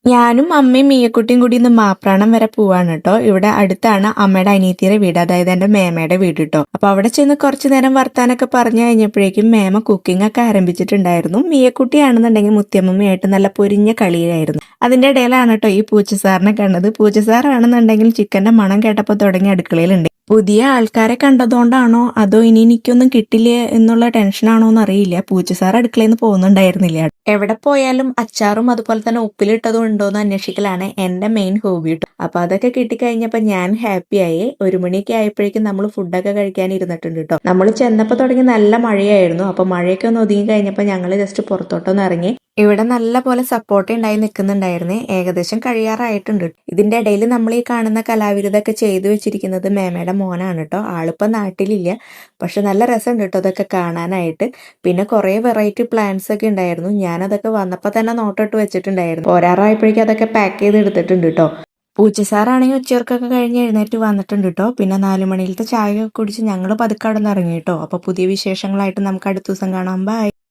ഞാനും അമ്മയും മീയക്കുട്ടിയും കൂടി ഇന്ന് മാപ്രാണം വരെ പോവാണ് കേട്ടോ. ഇവിടെ അടുത്താണ് അമ്മയുടെ അനിയത്തിയുടെ വീട്, അതായത് എന്റെ മേമയുടെ വീട് കേട്ടോ. അപ്പൊ അവിടെ ചെന്ന് കുറച്ചു നേരം വർത്താനൊക്കെ പറഞ്ഞു കഴിഞ്ഞപ്പോഴേക്കും മേമ കുക്കിംഗ് ഒക്കെ ആരംഭിച്ചിട്ടുണ്ടായിരുന്നു. മീയക്കുട്ടിയാണെന്നുണ്ടെങ്കിൽ മുത്തിയമ്മയായിട്ട് നല്ല പൊരിഞ്ഞ കളിയായിരുന്നു. അതിന്റെ ഇടയിലാണ് കേട്ടോ ഈ പൂച്ചസാറിനെ കണ്ടത്. പൂച്ചസാറാണെന്നുണ്ടെങ്കിൽ ചിക്കന്റെ മണം കേട്ടപ്പോൾ തുടങ്ങി അടുക്കളയിലുണ്ട്. പുതിയ ആൾക്കാരെ കണ്ടതുകൊണ്ടാണോ അതോ ഇനി എനിക്കൊന്നും കിട്ടില്ല എന്നുള്ള ടെൻഷനാണോ എന്ന് അറിയില്ല. പൂച്ചസാർ അടുക്കളയിൽ നിന്ന് പോകുന്നുണ്ടായിരുന്നില്ല. എവിടെ പോയാലും അച്ചാറും അതുപോലെ തന്നെ ഉപ്പിലിട്ടതും ഉണ്ടോന്ന് അന്വേഷിക്കലാണ് എന്റെ മെയിൻ ഹോബി കേട്ടോ. അപ്പൊ അതൊക്കെ കിട്ടിക്കഴിഞ്ഞപ്പോ ഞാൻ ഹാപ്പിയായി. 1 മണിയൊക്കെ ആയപ്പോഴേക്കും നമ്മൾ ഫുഡൊക്കെ കഴിക്കാൻ ഇരുന്നിട്ടുണ്ട് കേട്ടോ. നമ്മൾ ചെന്നപ്പോ തുടങ്ങി നല്ല മഴയായിരുന്നു. അപ്പൊ മഴയൊക്കെ ഒന്ന് ഒതുങ്ങി കഴിഞ്ഞപ്പോ ഞങ്ങൾ ജസ്റ്റ് പുറത്തോട്ടൊന്ന് ഇറങ്ങി. ഇവിടെ നല്ല പോലെ സപ്പോർട്ട് ഉണ്ടായി നിൽക്കുന്നുണ്ടായിരുന്നേ. ഏകദേശം കഴിയാറായിട്ടുണ്ട്. ഇതിന്റെ ഇടയിൽ നമ്മൾ ഈ കാണുന്ന കലാവിരുതൊക്കെ ചെയ്തു വെച്ചിരിക്കുന്നത് മേമയുടെ മോനാണ് കേട്ടോ. ആളിപ്പോ നാട്ടിലില്ല, പക്ഷെ നല്ല രസമുണ്ട് കേട്ടോ അതൊക്കെ കാണാനായിട്ട്. പിന്നെ കുറെ വെറൈറ്റി പ്ലാന്റ്സ് ഒക്കെ ഉണ്ടായിരുന്നു. ഞാനതൊക്കെ വന്നപ്പോൾ തന്നെ നോട്ടിട്ട് വെച്ചിട്ടുണ്ടായിരുന്നു. പോരാറായപ്പോഴേക്കും അതൊക്കെ പാക്ക് ചെയ്ത് എടുത്തിട്ടുണ്ട് കേട്ടോ. പൂച്ചസാറാണെങ്കിൽ ഉച്ചയോർക്കൊക്കെ കഴിഞ്ഞ് എഴുന്നേറ്റ് വന്നിട്ടുണ്ട് കേട്ടോ. പിന്നെ 4 മണിയിലത്തെ ചായ കുടിച്ച് ഞങ്ങൾ പതുക്കെ അവിടെ നിന്ന് ഇറങ്ങി കേട്ടോ. അപ്പൊ പുതിയ വിശേഷങ്ങളായിട്ട് നമുക്ക് അടുത്ത ദിവസം കാണാം. ബൈ.